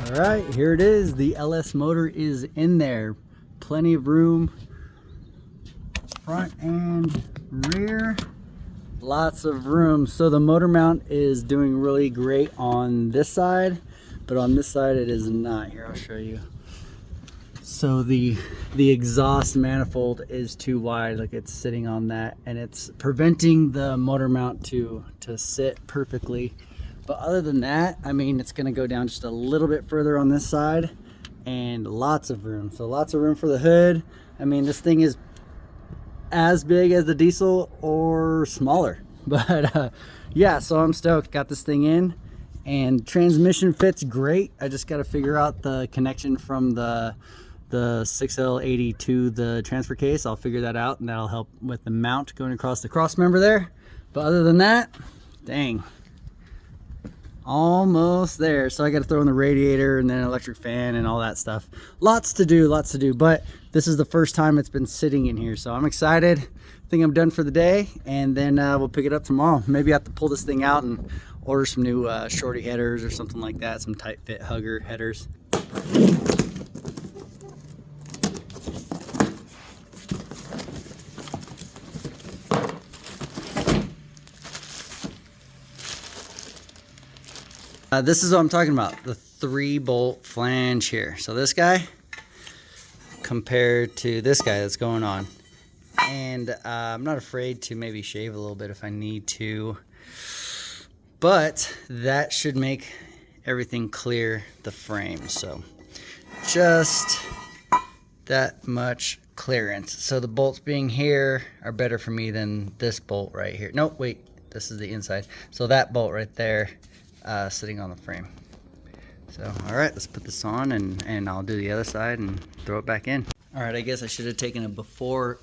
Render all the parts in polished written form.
All right, here it is. The LS motor is in there. Plenty of room, front and rear. Lots of room. So the motor mount is doing really great on this side, but on this side it is not. Here, I'll show you. So the exhaust manifold is too wide, like it's sitting on that, and it's preventing the motor mount to sit perfectly. But other than that, I mean, it's gonna go down just a little bit further on this side, and lots of room. So lots of room for the hood. I mean, this thing is as big as the diesel or smaller. But yeah, so I'm stoked. Got this thing in, and transmission fits great. I just got to figure out the connection from the 6L80 to the transfer case. I'll figure that out, and that'll help with the mount going across the cross member there. But other than that, dang, almost there. So I got to throw in the radiator and then an electric fan and all that stuff. Lots to do, but this is the first time it's been sitting in here, so I'm excited. I think I'm done for the day, and then we'll pick it up tomorrow. Maybe I have to pull this thing out and order some new shorty headers or something like that, some tight fit hugger headers. This is what I'm talking about, the 3-bolt flange here. So this guy compared to this guy that's going on. And I'm not afraid to maybe shave a little bit if I need to. But that should make everything clear the frame. So just that much clearance. So the bolts being here are better for me than this bolt right here. No, wait, this is the inside. So that bolt right there. Sitting on the frame. So all right, let's put this on, and I'll do the other side and throw it back in. All right, I guess I should have taken a before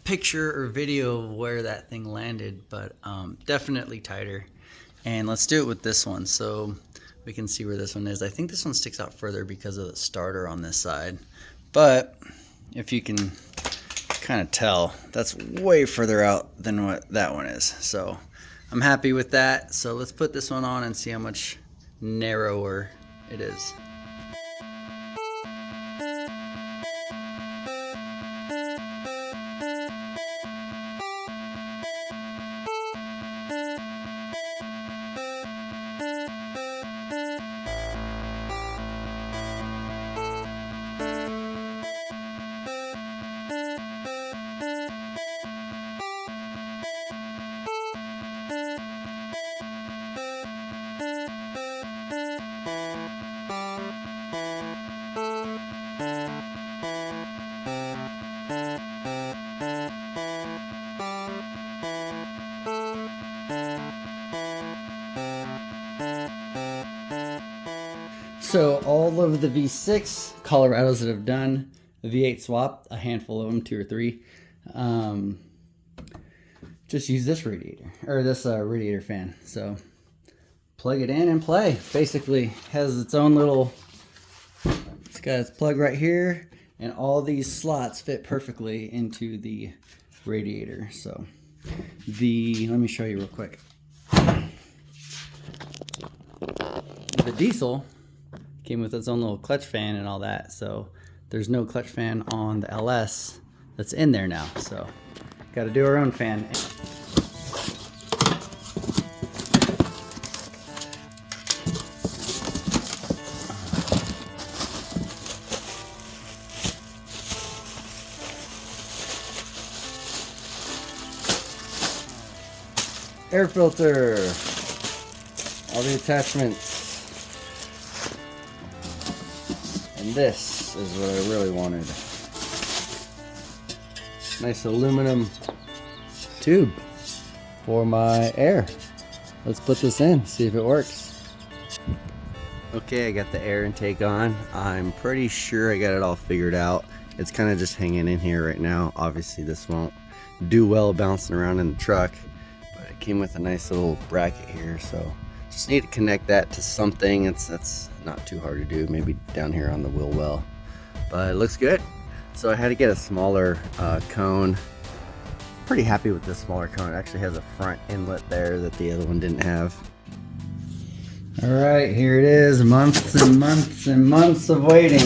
picture or video of where that thing landed, but definitely tighter. And let's do it with this one so we can see where this one is. I think this one sticks out further because of the starter on this side, but if you can kind of tell, that's way further out than what that one is. So I'm happy with that. So let's put this one on and see how much narrower it is. So all of the V6 Colorados that have done the V8 swap, a handful of them, 2 or 3, just use this radiator, or this radiator fan. So plug it in and play. Basically has its own little, it's got its plug right here, and all these slots fit perfectly into the radiator. So let me show you real quick. The diesel came with its own little clutch fan and all that, so there's no clutch fan on the LS that's in there now, so got to do our own fan. Air filter, all the attachments. And this is what I really wanted. Nice aluminum tube for my air. Let's put this in, see if it works. Okay, I got the air intake on. I'm pretty sure I got it all figured out. It's kind of just hanging in here right now. Obviously this won't do well bouncing around in the truck, but it came with a nice little bracket here, so just need to connect that to something. That's not too hard to do, maybe down here on the wheel well, but it looks good. So I had to get a smaller cone. Pretty happy with this smaller cone. It actually has a front inlet there that the other one didn't have. All right, here it is. Months and months and months of waiting.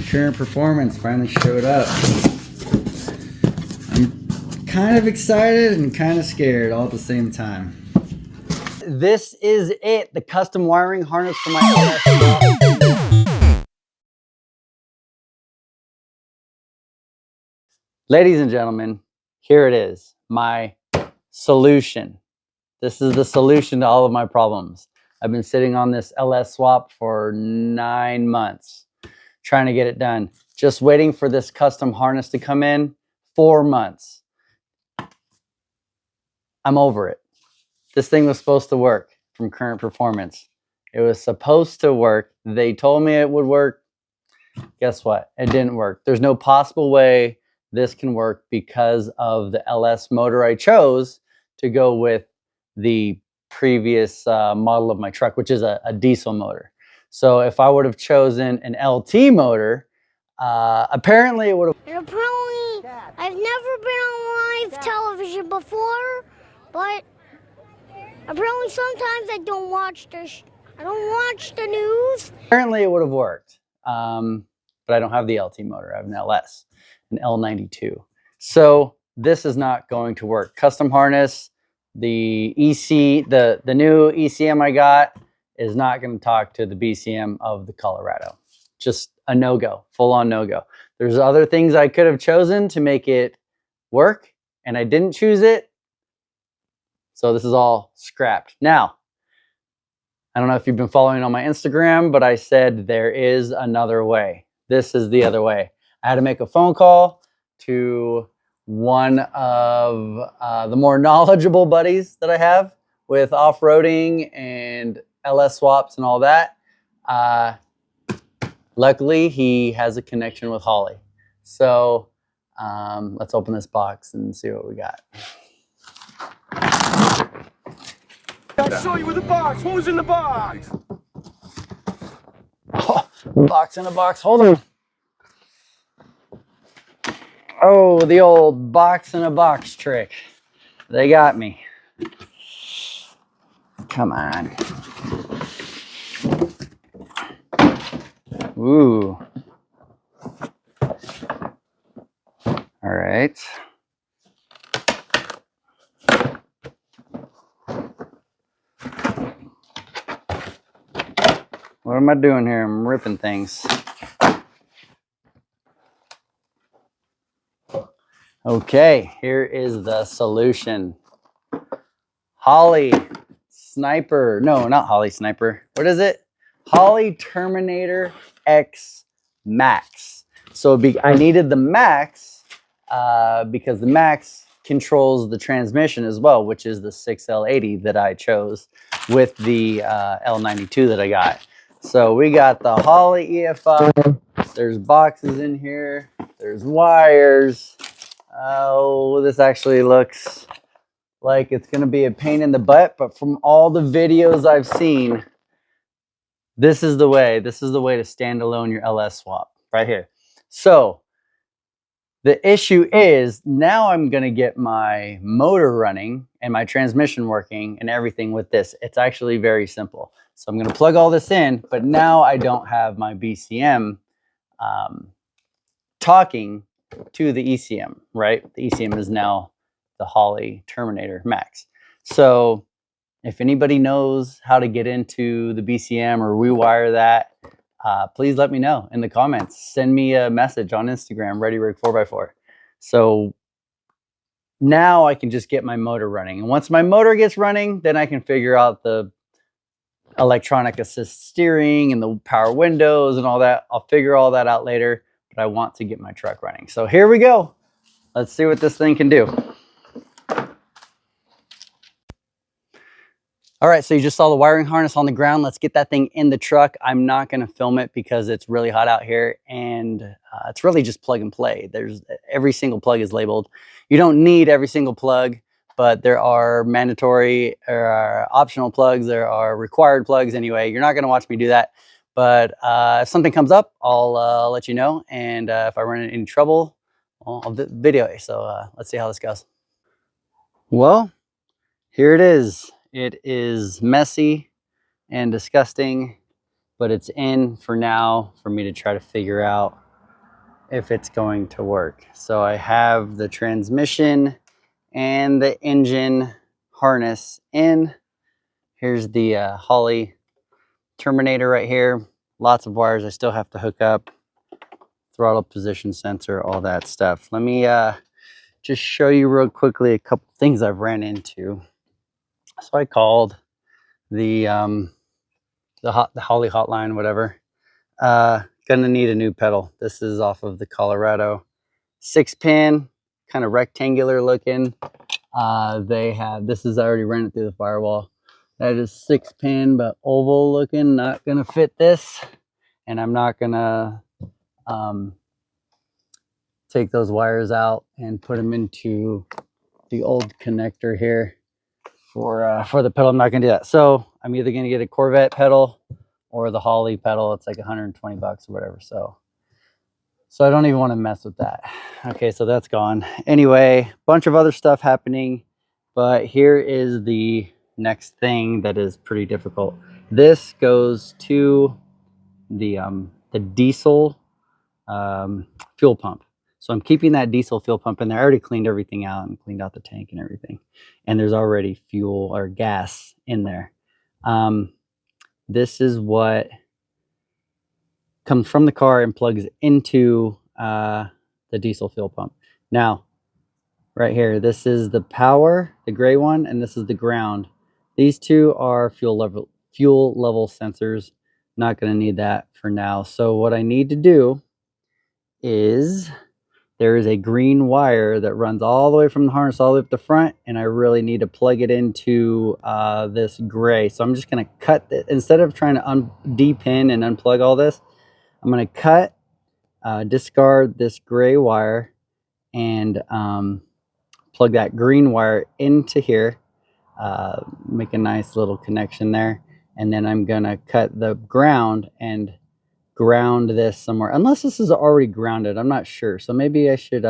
Current Performance finally showed up. I'm kind of excited and kind of scared all at the same time. This is it, the custom wiring harness for my LS. Ladies and gentlemen, here it is, my solution. This is the solution to all of my problems. I've been sitting on this LS swap for 9 months, trying to get it done. Just waiting for this custom harness to come in, 4 months. I'm over it. This thing was supposed to work from Current Performance. It was supposed to work. They told me it would work. Guess what? It didn't work. There's no possible way this can work because of the LS motor I chose to go with the previous model of my truck, which is a diesel motor. So if I would have chosen an LT motor, apparently it would have... Apparently, I've never been on live television before, but apparently sometimes I don't watch the news. Apparently it would have worked, but I don't have the LT motor. I have an LS, an L92. So this is not going to work. Custom harness, the EC, the new ECM I got is not going to talk to the BCM of the Colorado. Just a no-go, full-on no-go. There's other things I could have chosen to make it work, and I didn't choose it. So this is all scrapped. Now, I don't know if you've been following on my Instagram, but I said there is another way. This is the other way. I had to make a phone call to one of the more knowledgeable buddies that I have with off-roading and LS swaps and all that. Luckily, he has a connection with Holly. So let's open this box and see what we got. I saw you with the box. What was in the box? Oh, box in a box. Hold on. Oh, the old box in a box trick. They got me. Come on. Ooh. All right. What am I doing here? I'm ripping things. Okay, here is the solution. Holley Sniper. No, not Holley Sniper. What is it? Holley Terminator X Max. So I needed the Max because the Max controls the transmission as well, which is the 6L80 that I chose with the L92 that I got. So we got the Holley EFI. There's boxes in here. There's wires. Oh, this actually looks like it's going to be a pain in the butt, but from all the videos I've seen, this is the way. This is the way to standalone your LS swap right here. So the issue is now I'm going to get my motor running and my transmission working and everything with this. It's actually very simple. So I'm going to plug all this in, but now I don't have my BCM talking to the ECM, right? The ECM is now the Holley Terminator Max. So if anybody knows how to get into the BCM or rewire that, please let me know in the comments. Send me a message on Instagram, ReadyRig4x4. So now I can just get my motor running. And once my motor gets running, then I can figure out the electronic assist steering and the power windows and all that. I'll figure all that out later, but I want to get my truck running. So here we go. Let's see what this thing can do. All right, so you just saw the wiring harness on the ground. Let's get that thing in the truck. I'm not gonna film it because it's really hot out here and it's really just plug and play. Every single plug is labeled. You don't need every single plug, but there are mandatory or optional plugs. There are required plugs anyway. You're not gonna watch me do that, but if something comes up, I'll let you know. And if I run into any trouble, I'll video it. So let's see how this goes. Well, here it is. It is messy. and disgusting, but it's in for now for me to try to figure out if it's going to work. So I have the transmission and the engine harness in. Here's the Holley terminator right here. Lots of wires I still have to hook up. Throttle position sensor, all that stuff. Let me just show you real quickly a couple things I've ran into. So I called the Holley hotline, whatever. Gonna need a new pedal. This is off of the Colorado 6-pin, kind of rectangular looking. They have, this is, I already ran it through the firewall. That is 6-pin, but oval looking, not gonna fit this. And I'm not gonna take those wires out and put them into the old connector here for the pedal. I'm not gonna do that. So I'm either gonna get a Corvette pedal or the Holley pedal. It's like 120 bucks or whatever. So I don't even want to mess with that. Okay, so that's gone. Anyway, bunch of other stuff happening, but here is the next thing that is pretty difficult. This goes to the diesel fuel pump. So I'm keeping that diesel fuel pump in there. I already cleaned everything out and cleaned out the tank and everything. And there's already fuel or gas in there. This is what comes from the car and plugs into the diesel fuel pump. Now, right here, this is the power, the gray one, and this is the ground. These two are fuel level sensors. Not going to need that for now. So what I need to do is, there is a green wire that runs all the way from the harness all the way up the front, and I really need to plug it into this gray. So I'm just going to cut it. Instead of trying to de-pin and unplug all this, I'm going to cut, discard this gray wire, and plug that green wire into here. Make a nice little connection there. And then I'm going to cut the ground and ground this somewhere, unless this is already grounded. I'm not sure, so maybe I should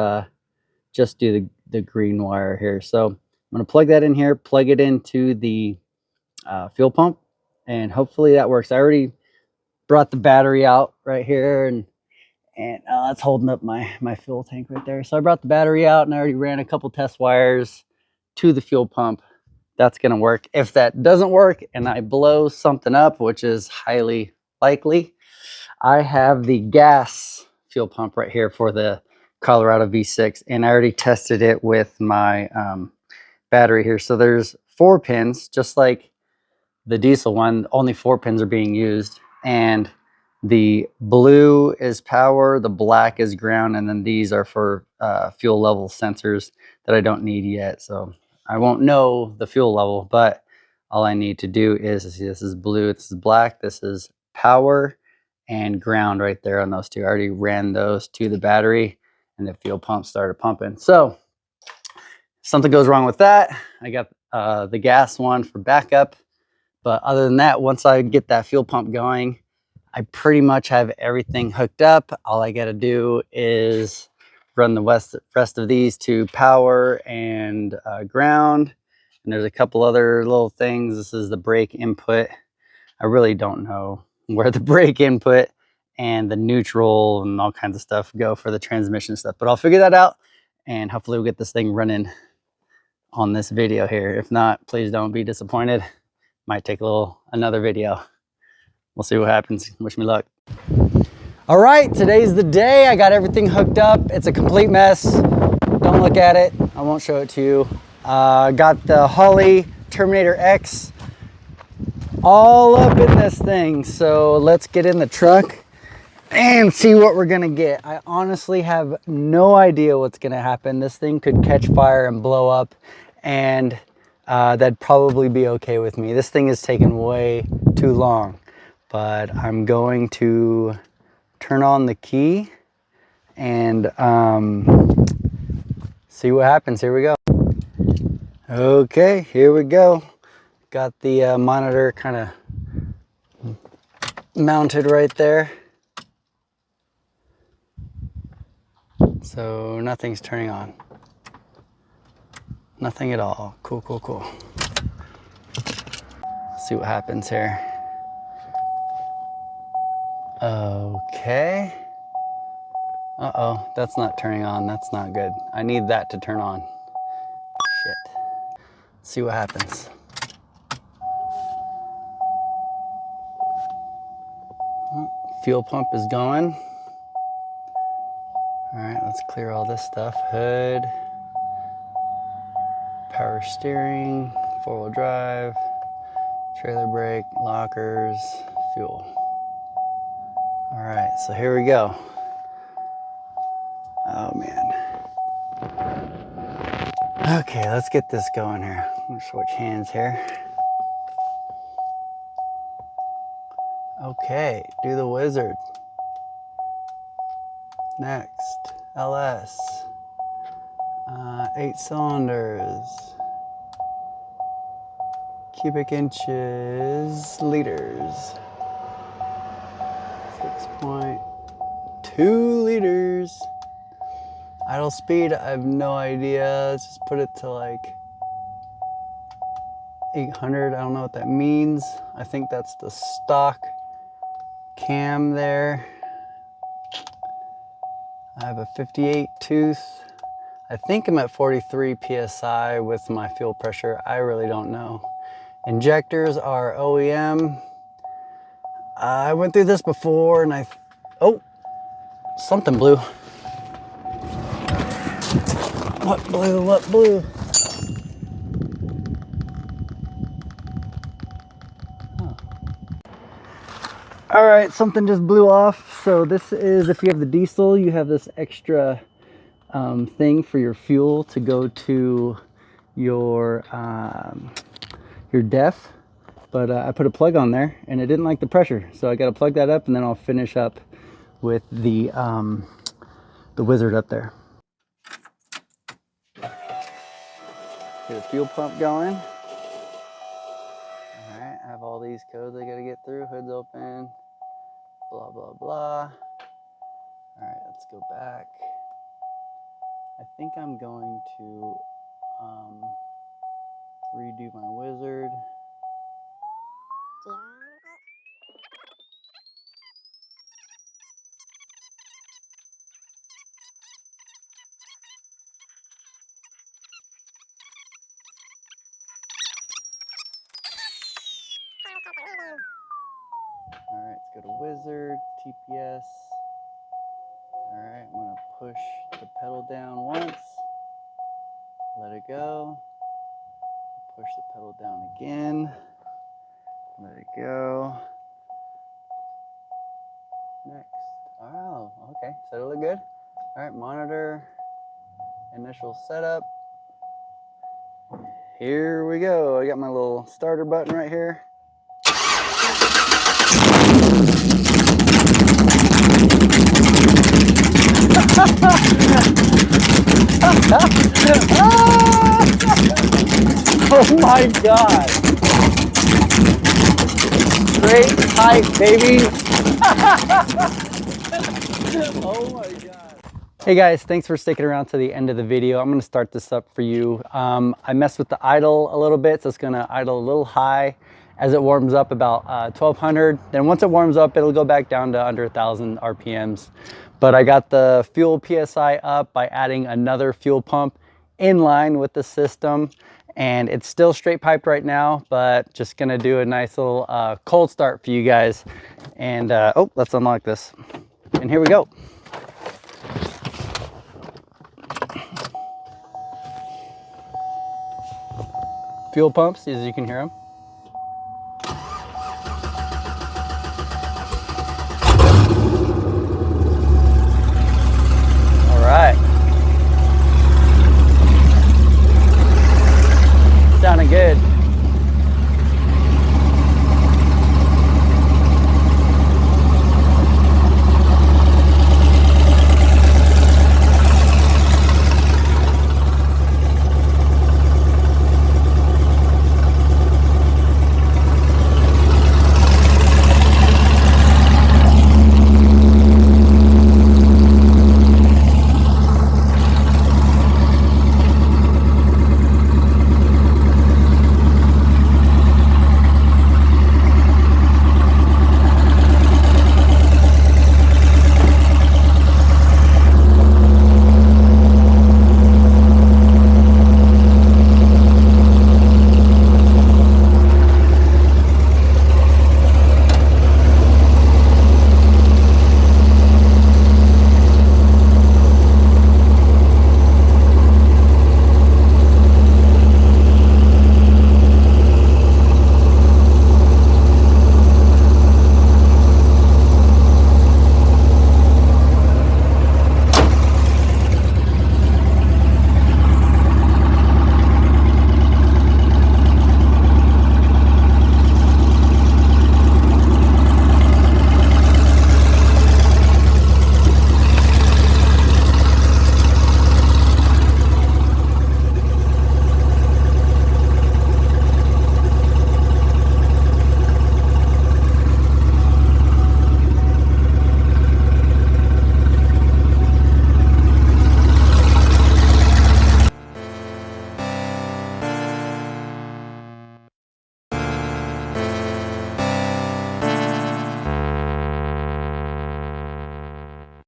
just do the green wire here. So I'm going to plug that in here, plug it into the fuel pump, and hopefully that works. I already brought the battery out right here, and that's holding up my fuel tank right there. So I brought the battery out, and I already ran a couple test wires to the fuel pump. That's going to work. If that doesn't work and I blow something up, which is highly likely, I have the gas fuel pump right here for the Colorado V6, and I already tested it with my battery here. So there's 4 pins, just like the diesel one. Only 4 pins are being used, and the blue is power, the black is ground, and then these are for fuel level sensors that I don't need yet. So I won't know the fuel level, but all I need to do is, see, this is blue, this is black, this is power and ground right there on those two. I already ran those to the battery, and the fuel pump started pumping. So something goes wrong with that, I got the gas one for backup. But other than that, once I get that fuel pump going, I pretty much have everything hooked up. All I got to do is run the rest of these to power and ground. And there's a couple other little things. This is the brake input. I really don't know where the brake input and the neutral and all kinds of stuff go for the transmission stuff, but I'll figure that out, and hopefully we'll get this thing running on this video here. If not, please don't be disappointed. Might take another video. We'll see what happens. Wish me luck. All right, today's the day. I got everything hooked up. It's a complete mess. Don't look at it. I won't show it to you. Got the Holley Terminator X all up in this thing. So let's get in the truck and see what we're gonna get. I honestly have no idea what's gonna happen. This thing could catch fire and blow up, and that'd probably be okay with me. This thing is taking way too long, but I'm going to turn on the key and see what happens. Here we go. Okay, here we go. Got the monitor kind of mounted right there. So nothing's turning on. Nothing at all. Cool, cool, cool. Let's see what happens here. Okay. Uh-oh, that's not turning on. That's not good. I need that to turn on. Shit. Let's see what happens. Fuel pump is going. All right, let's clear all this stuff. Hood, power steering, four-wheel drive, trailer brake, lockers, fuel. All right, so here we go. Oh man. Okay, let's get this going here. I'm gonna switch hands here. Okay, do the wizard. Next, LS. 8 cylinders. Cubic inches, liters. 6.2 liters. Idle speed, I have no idea. Let's just put it to like 800. I don't know what that means. I think that's the stock cam there. I have a 58 tooth. I think I'm at 43 PSI with my fuel pressure. I really don't know. Injectors are OEM. I went through this before and oh, something blew. What blew? What blew? Oh. All right, something just blew off. So this is, if you have the diesel, you have this extra thing for your fuel to go to your def. But I put a plug on there and it didn't like the pressure. So I got to plug that up and then I'll finish up with the wizard up there. Get a fuel pump going. All right, I have all these codes I gotta get through. Hood's open, blah, blah, blah. All right, let's go back. I think I'm going to redo my wizard. All right, let's go to wizard, TPS. All right, I'm gonna push the pedal down once, let it go. Push the pedal down again, let it go. Next. Oh, okay, so it'll look good. All right, monitor, initial setup. Here we go. I got my little starter button right here. Oh my God. Straight tight, baby. Oh my God. Hey guys, thanks for sticking around to the end of the video. I'm gonna start this up for you. I messed with the idle a little bit, so it's gonna idle a little high as it warms up, about 1200. Then once it warms up, it'll go back down to under 1000 RPMs. But I got the fuel PSI up by adding another fuel pump in line with the system. And it's still straight piped right now, but just gonna do a nice little cold start for you guys. And oh, let's unlock this. And here we go. Fuel pumps, as you can hear them.